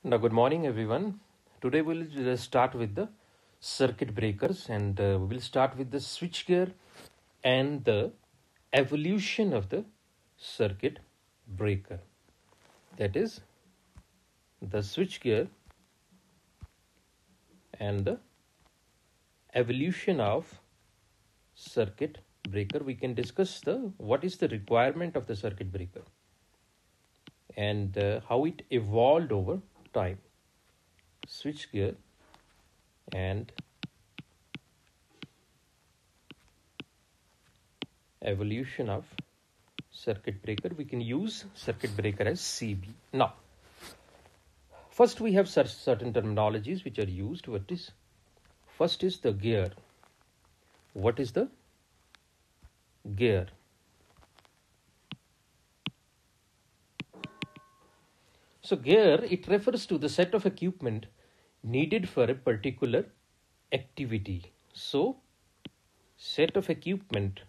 Now, good morning, everyone. Today we'll start with the circuit breakers, and we will start with the switchgear and the evolution of the circuit breaker. That is, the switchgear and the evolution of circuit breaker. We can discuss the what is the requirement of the circuit breaker and how it evolved over time. Switchgear and evolution of circuit breaker. We can use circuit breaker as CB. Now, first we have certain terminologies which are used. First is the gear. What is the gear? So gear, it refers to the set of equipment needed for a particular activity. So set of equipment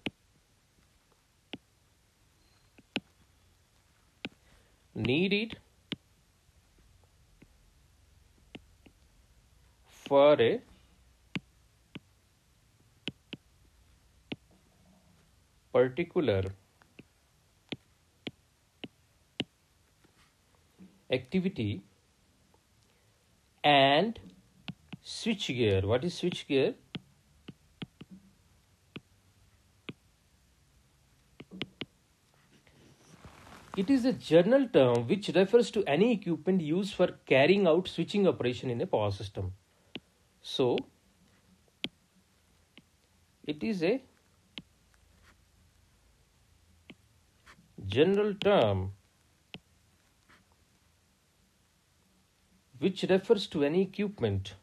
needed for a particular activity. And switchgear. What is switchgear? It is a general term which refers to any equipment used for carrying out switching operation in a power system. So, it is a general term which refers to any equipment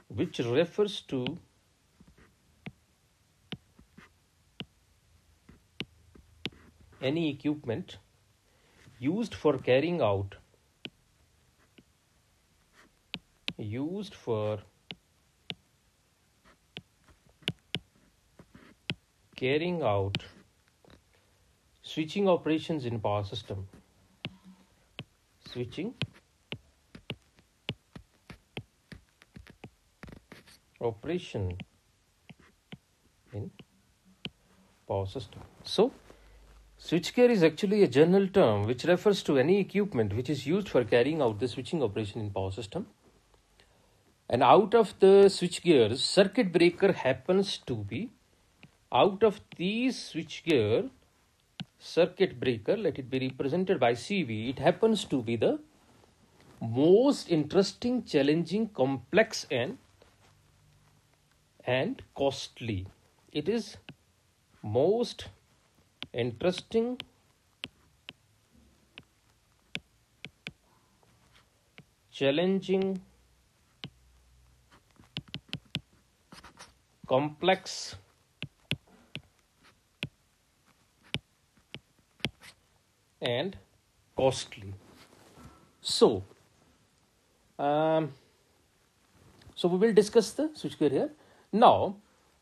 which refers to any equipment used for carrying out switching operations in power system. Switching operation in power system. So, switchgear is actually a general term which refers to any equipment which is used for carrying out the switching operation in power system. And out of the switchgears, circuit breaker happens to be, out of these switchgear, circuit breaker, let it be represented by CV, it happens to be the most interesting, challenging, complex and costly. It is most interesting, challenging, complex, and costly. So we will discuss the switchgear here. Now,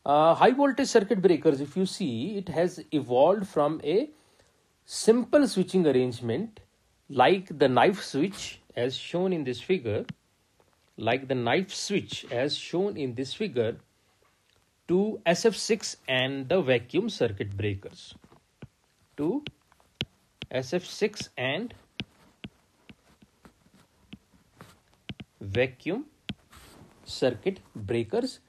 high voltage circuit breakers, if you see, it has evolved from a simple switching arrangement like the knife switch as shown in this figure, to SF6 and the vacuum circuit breakers. To SF6 and vacuum circuit breakers.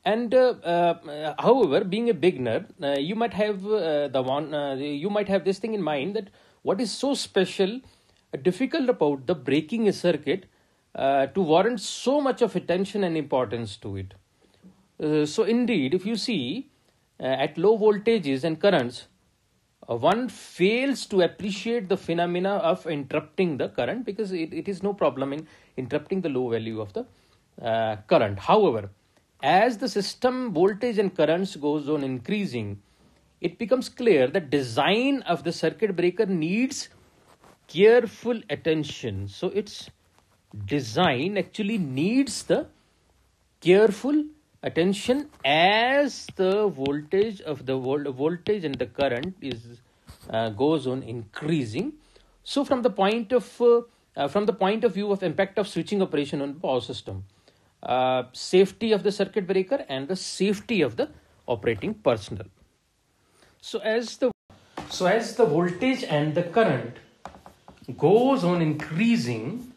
And however, being a beginner, you might have this thing in mind, that what is so special, difficult about the breaking a circuit to warrant so much of attention and importance to it. So indeed, if you see at low voltages and currents, one fails to appreciate the phenomena of interrupting the current, because it is no problem in interrupting the low value of the current. However, as the system voltage and currents goes on increasing, it becomes clear that design of the circuit breaker needs careful attention. So its design actually needs the careful attention as the voltage of the voltage and the current is goes on increasing. So from the point of view of impact of switching operation on power system, safety of the circuit breaker and the safety of the operating personnel. So as the voltage and the current goes on increasing,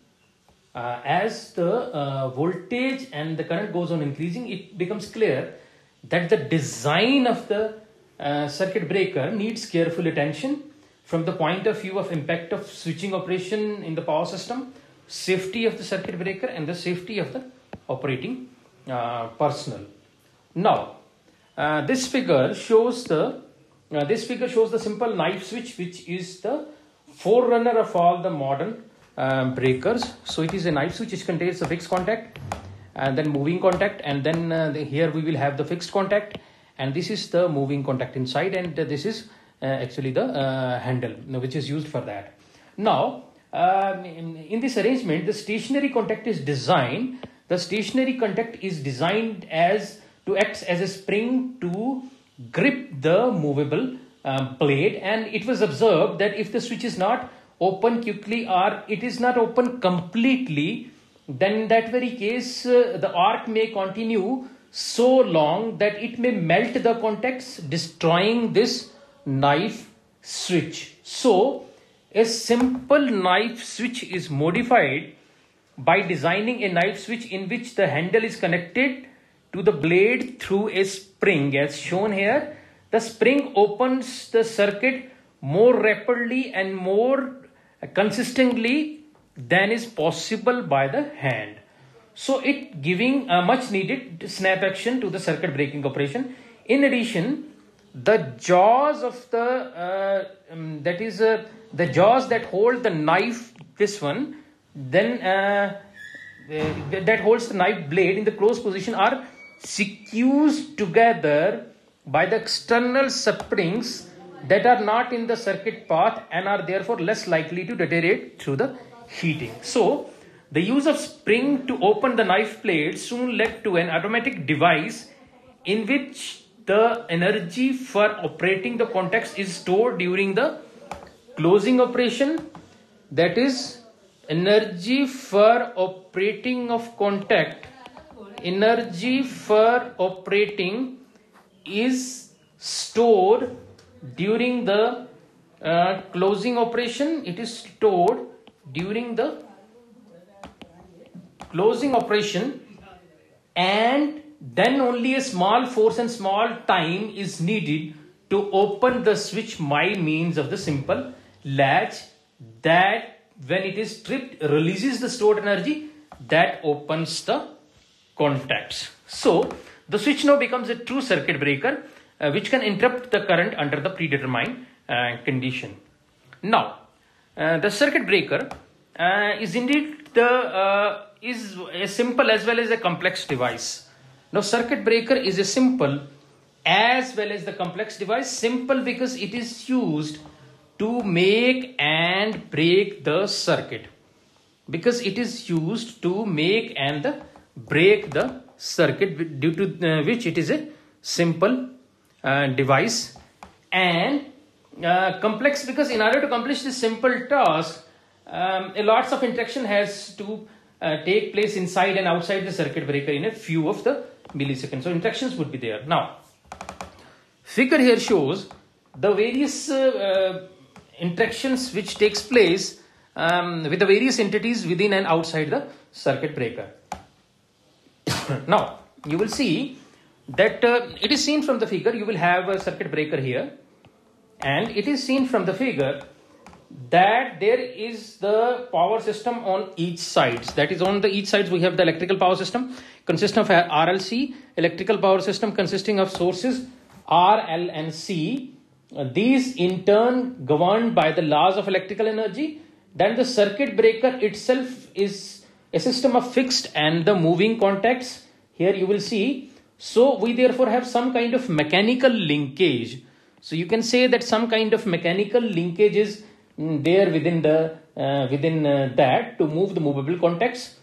as the voltage and the current goes on increasing, it becomes clear that the design of the circuit breaker needs careful attention from the point of view of impact of switching operation in the power system, safety of the circuit breaker and the safety of the operating personnel. Now, this figure shows the simple knife switch, which is the forerunner of all the modern breakers. So it is a knife switch which contains a fixed contact and then moving contact, and then here we will have the fixed contact, and this is the moving contact inside, and this is actually the handle which is used for that. Now, in this arrangement, the stationary contact is designed. The stationary contact is designed as to act as a spring to grip the movable blade, and it was observed that if the switch is not open quickly or it is not open completely, then in that very case the arc may continue so long that it may melt the contacts, destroying this knife switch. So a simple knife switch is modified by designing a knife switch in which the handle is connected to the blade through a spring, as shown here. The spring opens the circuit more rapidly and more consistently than is possible by the hand, so it giving a much needed snap action to the circuit breaking operation. In addition, the jaws of the the jaws that hold the knife, this one, then that holds the knife blade in the closed position, are secured together by the external springs that are not in the circuit path and are therefore less likely to deteriorate through the heating. So the use of spring to open the knife blade soon led to an automatic device in which the energy for operating the contacts is stored during the closing operation. That is, energy for operating of contact, energy for operating is stored during the closing operation. It is stored during the closing operation, and then only a small force and small time is needed to open the switch by means of the simple latch that, when it is tripped, releases the stored energy that opens the contacts. So the switch now becomes a true circuit breaker which can interrupt the current under the predetermined condition. Now, the circuit breaker is indeed is a simple as well as a complex device. Now, circuit breaker is a simple as well as the complex device. Simple because it is used to make and break the circuit. Because it is used to make and break the circuit, due to which it is a simple device. And complex because in order to accomplish this simple task, a lots of interaction has to take place inside and outside the circuit breaker in a few of the milliseconds. So interactions would be there. Now, figure here shows the various interactions which takes place with the various entities within and outside the circuit breaker. Now, you will see that it is seen from the figure. You will have a circuit breaker here, and it is seen from the figure that there is the power system on each sides. That is, on the each sides we have the electrical power system consisting of RLC, electrical power system consisting of sources R, L and C. These in turn governed by the laws of electrical energy. Then the circuit breaker itself is a system of fixed and the moving contacts. Here you will see. So we therefore have some kind of mechanical linkage. So you can say that some kind of mechanical linkage is there within the that to move the movable contacts.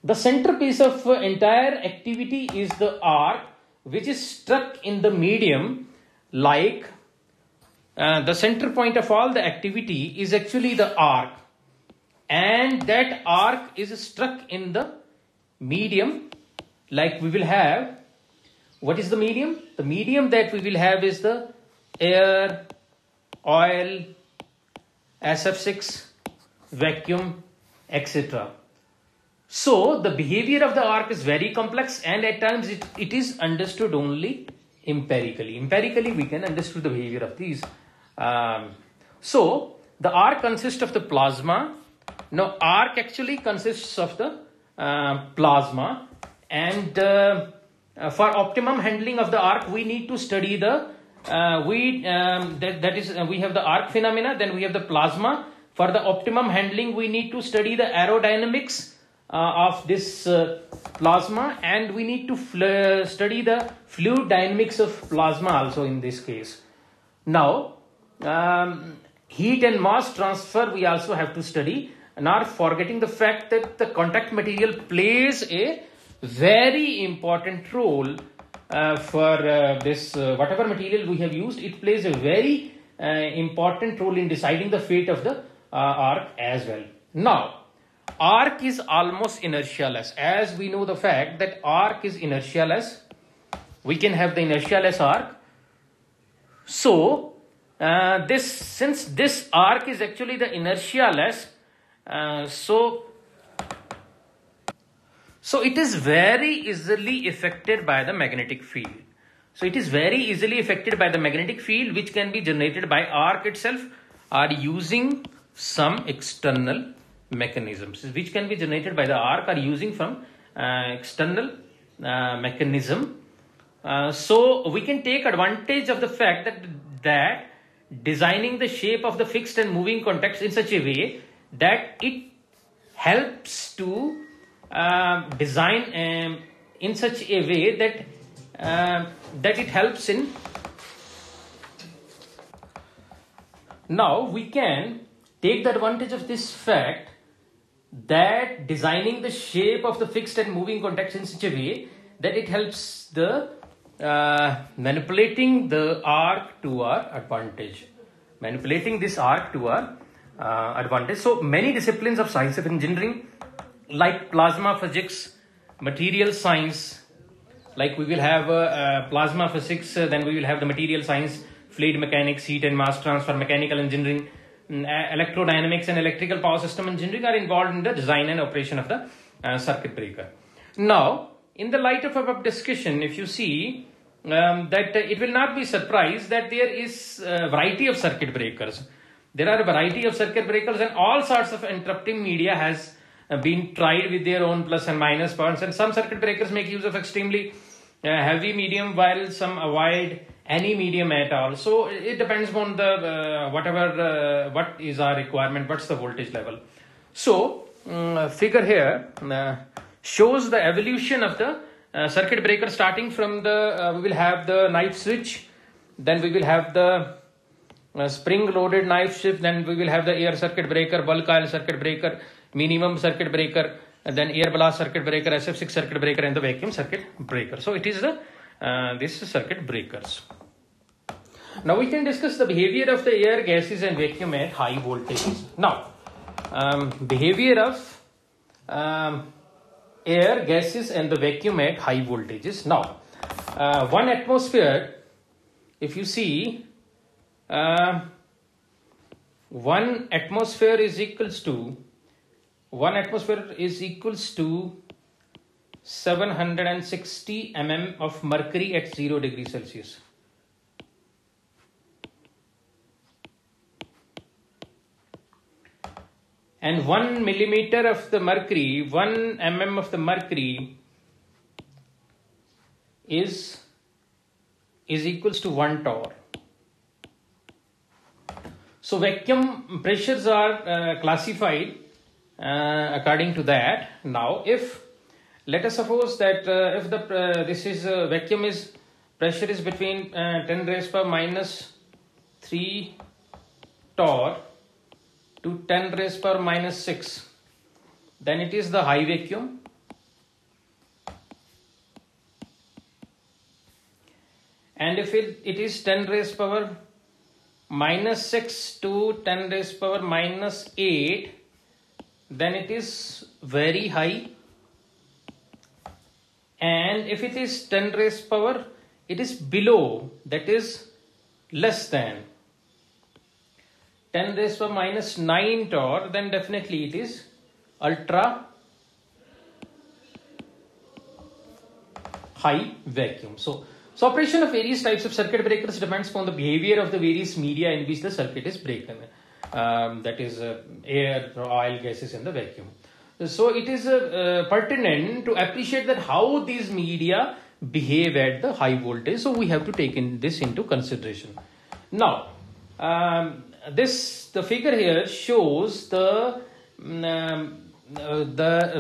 The centerpiece of entire activity is the arc, which is struck in the medium, like the center point of all the activity is actually the arc, and that arc is struck in the medium. Like we will have, what is the medium? The medium that we will have is the air, oil, SF6, vacuum, etc. So the behavior of the arc is very complex, and at times it is understood only empirically. Empirically we can understand the behavior of these. So the arc consists of the plasma. Now arc actually consists of the plasma, and for optimum handling of the arc we need to study the we have the arc phenomena, then we have the plasma. For the optimum handling we need to study the aerodynamics of this plasma, and we need to study the fluid dynamics of plasma also in this case. Now heat and mass transfer we also have to study, not forgetting the fact that the contact material plays a very important role for this whatever material we have used. It plays a very important role in deciding the fate of the arc as well. Now arc is almost inertialess, as we know the fact that arc is inertialess. We can have the inertialess arc. So since this arc is actually the inertialess, so it is very easily affected by the magnetic field. So it is very easily affected by the magnetic field, which can be generated by arc itself or using some external mechanisms, which can be generated by the arc or using from external mechanism. So we can take advantage of the fact that designing the shape of the fixed and moving contacts in such a way that it helps to design in such a way that it helps in. Now we can take the advantage of this fact that designing the shape of the fixed and moving contacts in such a way that it helps the manipulating the arc to our advantage. Manipulating this arc to our advantage. So many disciplines of science of engineering, like plasma physics, material science, like we will have plasma physics, then we will have the material science, fluid mechanics, heat and mass transfer, mechanical engineering, electrodynamics and electrical power system engineering are involved in the design and operation of the circuit breaker. Now, in the light of above discussion, if you see that it will not be surprised that there is a variety of circuit breakers. There are a variety of circuit breakers, and all sorts of interrupting media has been tried with their own plus and minus points, and some circuit breakers make use of extremely heavy medium, while some avoid any medium at all. So it depends on the what is our requirement, what's the voltage level. So figure here shows the evolution of the circuit breaker, starting from the we will have the knife switch, then we will have the spring loaded knife switch, then we will have the air circuit breaker, bulk coil circuit breaker, minimum circuit breaker, and then air blast circuit breaker, SF6 circuit breaker, and the vacuum circuit breaker. So it is the this is circuit breakers. Now we can discuss the behavior of the air, gases and vacuum at high voltages. Now behavior of air, gases and the vacuum at high voltages. Now 1 atmosphere, if you see 1 atmosphere is equals to 760 mm of mercury at 0 degrees Celsius. And 1 millimeter of the mercury, 1 mm of the mercury is equals to 1 torr. So vacuum pressures are classified according to that. Now, if let us suppose that if the this is vacuum is pressure is between 10 raised power minus 3 torr to 10 raised power minus 6, then it is the high vacuum. and if it is 10 raised power minus 6 to 10 raised power minus 8, then it is very high. And if it is 10 raised power, it is below, that is less than 10 raised power minus 9 torr, then definitely it is ultra high vacuum. So operation of various types of circuit breakers depends upon the behavior of the various media in which the circuit is broken. That is air, oil, gases and the vacuum. So it is pertinent to appreciate that how these media behave at the high voltage. So we have to take this into consideration. Now, the figure here shows the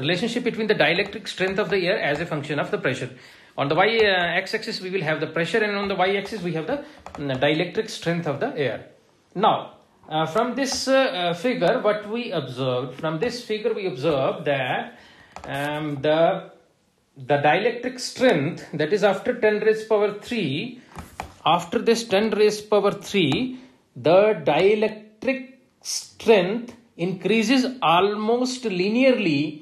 relationship between the dielectric strength of the air as a function of the pressure. On the x-axis we will have the pressure, and on the y-axis we have the dielectric strength of the air. Now, from this figure, what we observed, that the dielectric strength, that is after 10 raised power 3, after this 10 raised power 3, the dielectric strength increases almost linearly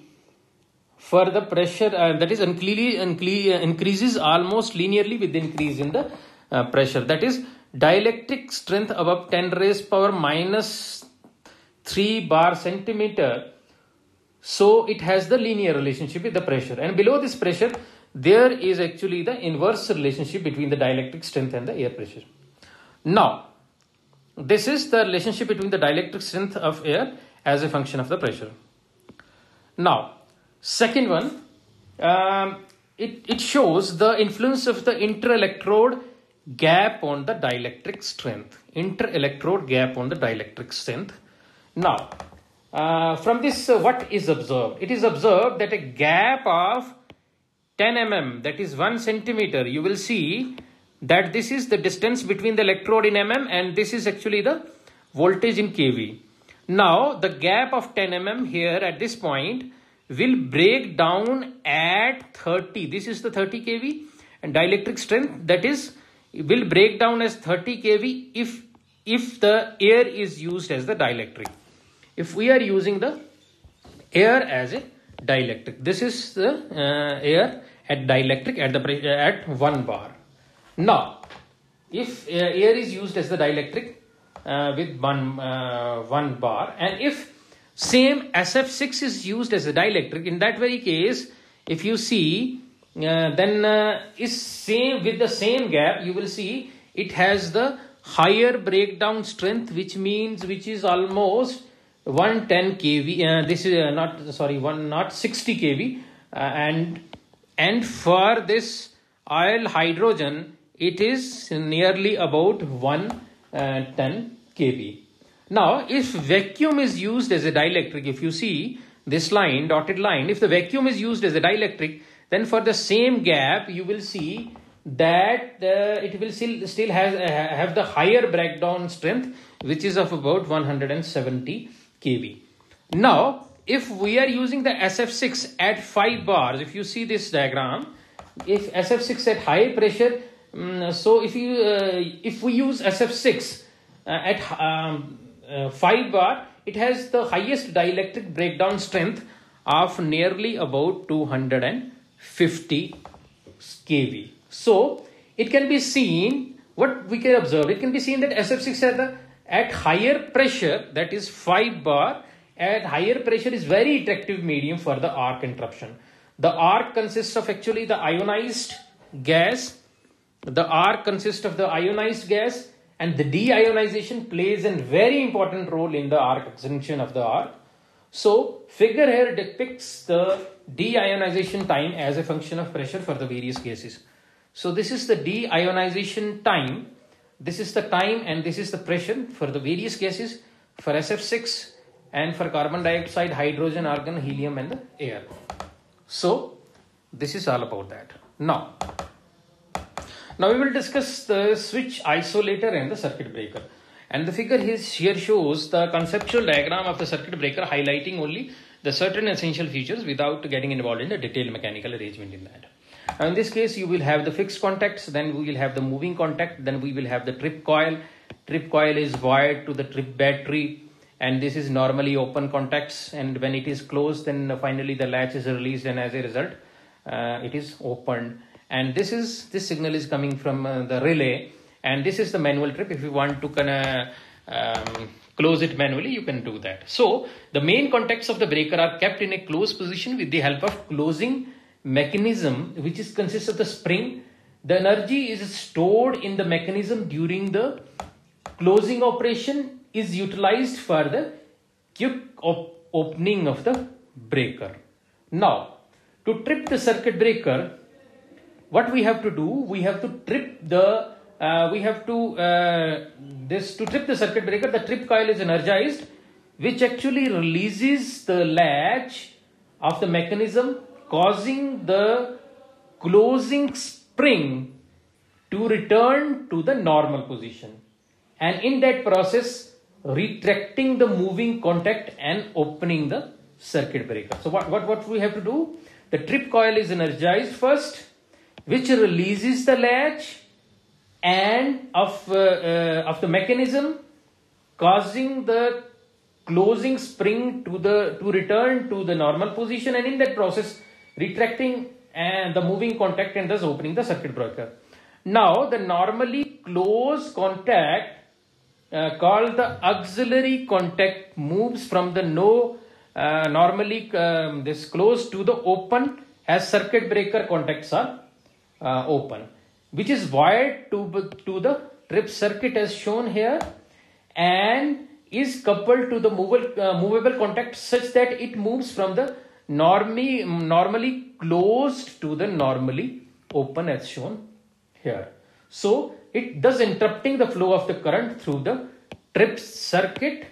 for the pressure, that is increases almost linearly with the increase in the pressure. That is dielectric strength above 10 raised power minus 3 bar centimeter. So it has the linear relationship with the pressure, and below this pressure there is actually the inverse relationship between the dielectric strength and the air pressure. Now, this is the relationship between the dielectric strength of air as a function of the pressure. Now, second one, it shows the influence of the inter-electrode gap on the dielectric strength. Inter-electrode gap on the dielectric strength. Now, from this, what is observed? It is observed that a gap of 10 mm, that is 1 centimeter, you will see that this is the distance between the electrode in mm, and this is actually the voltage in kV. Now, the gap of 10 mm here at this point will break down at 30. This is the 30 kV, and dielectric strength, that is, will break down as 30 kV if the air is used as the dielectric. If we are using the air as a dielectric, this is the air at dielectric at 1 bar. Now, if air is used as the dielectric with 1 bar, and if same SF6 is used as a dielectric, in that very case, if you see, then is same with the same gap, you will see it has the higher breakdown strength, which is almost 110 kV. This is not 60 kV, and for this oil hydrogen, it is nearly about 110 kV. Now, if vacuum is used as a dielectric, if you see this line, dotted line, if the vacuum is used as a dielectric, then for the same gap, you will see that it will still have the higher breakdown strength, which is of about 170 kV. Now, if we are using the SF6 at 5 bars, if you see this diagram, if SF6 at high pressure, so if we use SF6 at 5 bar, it has the highest dielectric breakdown strength of nearly about 250 kV. So it can be seen, what we can observe, it can be seen that SF6 at higher pressure, that is 5 bar, at higher pressure is very attractive medium for the arc interruption. The arc consists of actually the ionized gas. The arc consists of the ionized gas, and the deionization plays a very important role in the arc extension of the arc. So figure here depicts the deionization time as a function of pressure for the various gases. So this is the deionization time. This is the time and this is the pressure for the various gases, for SF6 and for carbon dioxide, hydrogen, argon, helium and the air. So this is all about that. Now we will discuss the switch isolator and the circuit breaker. And the figure here shows the conceptual diagram of the circuit breaker, highlighting only the certain essential features without getting involved in the detailed mechanical arrangement in that. Now in this case, you will have the fixed contacts, then we will have the moving contact, then we will have the trip coil. Trip coil is wired to the trip battery, and this is normally open contacts, and when it is closed, then finally the latch is released, and as a result it is opened. And this signal is coming from the relay, and this is the manual trip. If you want to close it manually, you can do that. So the main contacts of the breaker are kept in a closed position with the help of closing mechanism, which consists of the spring. The energy is stored in the mechanism during the closing operation, is utilized for the quick opening of the breaker. Now, to trip the circuit breaker, what we have to do, we have to trip the to trip the circuit breaker, the trip coil is energized, which actually releases the latch of the mechanism, causing the closing spring to return to the normal position, and in that process retracting the moving contact and opening the circuit breaker. So what we have to do, the trip coil is energized first, which releases the latch and of the mechanism, causing the closing spring to return to the normal position, and in that process retracting and the moving contact and thus opening the circuit breaker. Now the normally closed contact called the auxiliary contact moves from the normally this closed to the open as circuit breaker contacts are open, which is wired to the trip circuit as shown here, and is coupled to the movable contact such that it moves from the normally closed to the normally open as shown here. So it does interrupting the flow of the current through the trip circuit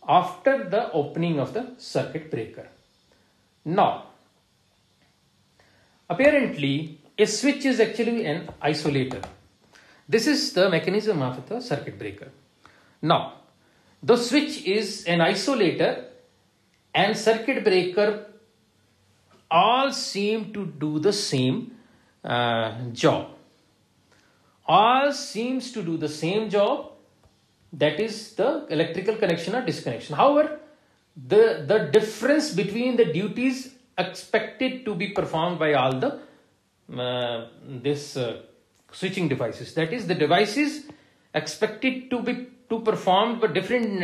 after the opening of the circuit breaker. Now, apparently a switch is actually an isolator. This is the mechanism of the circuit breaker. Now, the switch is an isolator and circuit breaker all seem to do the same job. All seems to do the same job, that is the electrical connection or disconnection. However, the difference between the duties expected to be performed by all the switching devices, that is the devices expected to perform but different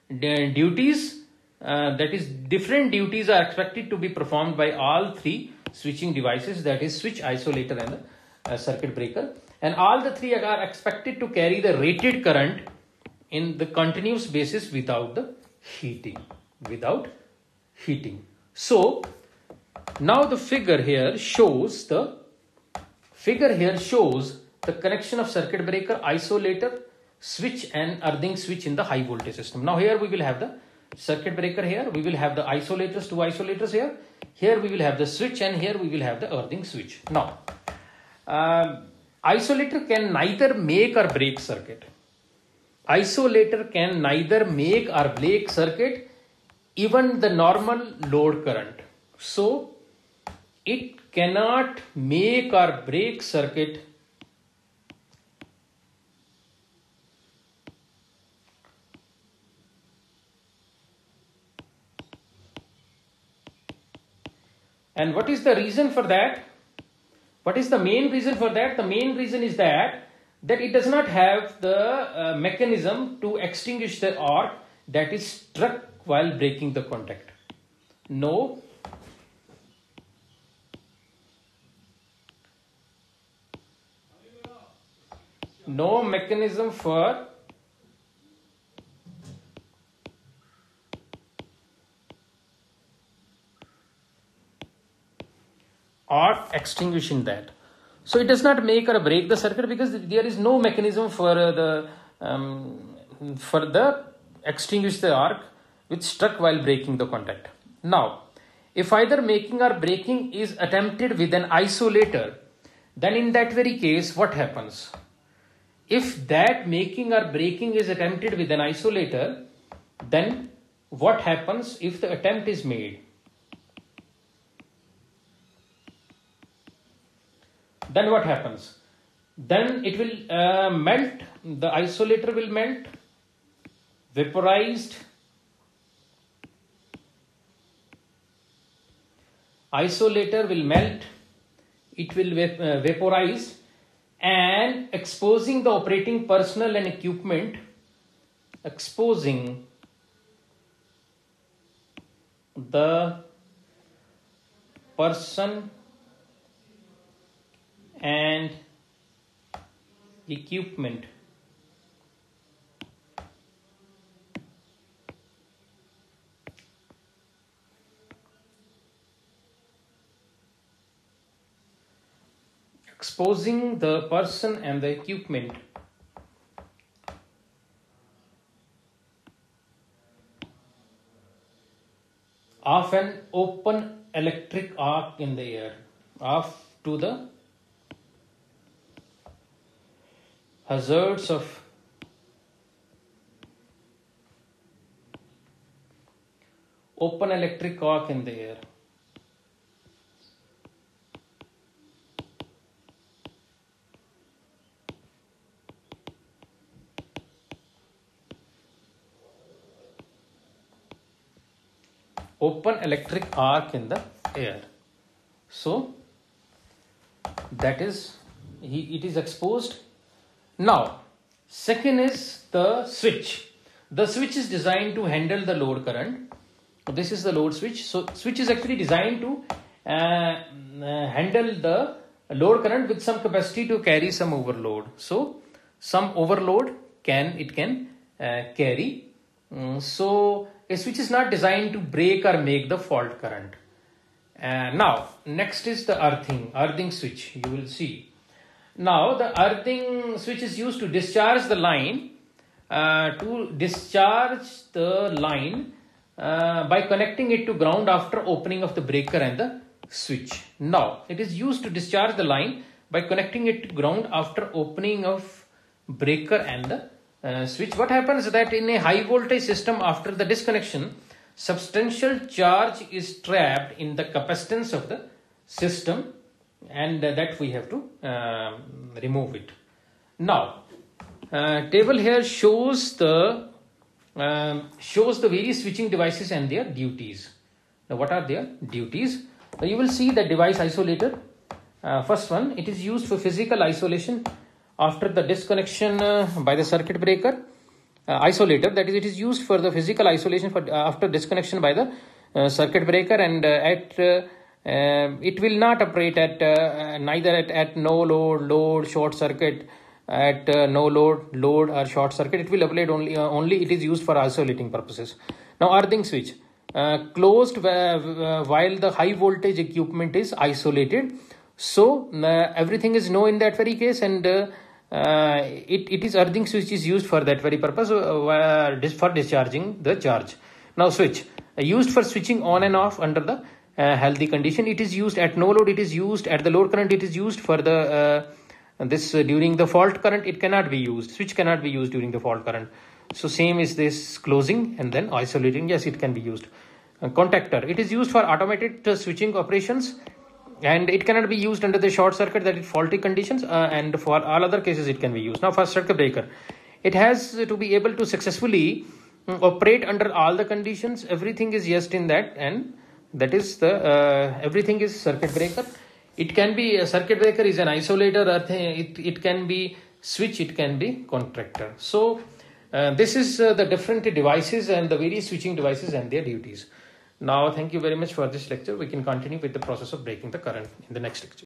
duties, that is different duties are expected to be performed by all three switching devices, that is switch, isolator and the circuit breaker, and all the three are expected to carry the rated current in the continuous basis without the heating. So now the figure here shows the connection of circuit breaker, isolator, switch and earthing switch in the high voltage system. Now here we will have the circuit breaker, here we will have the isolators, two isolators here we will have the switch, and here we will have the earthing switch. Now isolator can neither make or break circuit. Isolator can neither make or break circuit, even the normal load current. So it cannot make or break circuit and what is the reason for that? What is the main reason for that? The main reason is that it does not have the mechanism to extinguish the arc that is struck while breaking the contact. No mechanism for arc extinguishing that. So it does not make or break the circuit because there is no mechanism for the extinguish the arc which struck while breaking the contact. Now, if either making or breaking is attempted with an isolator, then in that very case, what happens? If that making or breaking is attempted with an isolator, then what happens if the attempt is made? then what happens? Then it will melt, the isolator will melt, vaporized, isolator will melt, it will vaporize, and exposing the operating personnel and equipment, exposing the person and equipment exposing the person and the equipment of an open electric arc in the air, off to the hazards of open electric arc in the air. Open electric arc in the air. So that is, it is exposed. Now, second is the switch. The switch is designed to handle the load current. This is the load switch. So switch is actually designed to handle the load current with some capacity to carry some overload. So some overload it can carry. So a switch is not designed to break or make the fault current. Now next is the earthing switch. You will see. Now the earthing switch is used to discharge the line, by connecting it to ground after opening of the breaker and the switch. Now it is used to discharge the line by connecting it to ground after opening of breaker and the switch. What happens is that in a high voltage system, after the disconnection, substantial charge is trapped in the capacitance of the system, and that we have to remove it. Now table here shows the various switching devices and their duties. Now what are their duties? Now you will see the device isolator. First one, it is used for physical isolation after the disconnection by the circuit breaker. Isolator, that is, it is used for the physical isolation after disconnection by the circuit breaker, and it will not operate at neither at no load, short circuit, at no load or short circuit. It will operate only it is used for isolating purposes. Now earthing switch, closed while the high voltage equipment is isolated. So everything is no in that very case, and it is earthing switch is used for that very purpose, for discharging the charge. Now switch, used for switching on and off under the healthy condition. It is used at no load, it is used at the load current, it is used for the during the fault current. It cannot be used, switch cannot be used during the fault current. So same is this closing and then isolating. Yes, it can be used. Contactor, it is used for automated switching operations, and it cannot be used under the short circuit, that is faulty conditions, and for all other cases it can be used. Now for circuit breaker, it has to be able to successfully operate under all the conditions. Everything is yes in that, and that is the everything is circuit breaker. It can be a circuit breaker is an isolator, it can be switch, it can be contactor. So this is the different devices and the various switching devices and their duties. Now thank you very much for this lecture. We can continue with the process of breaking the current in the next lecture.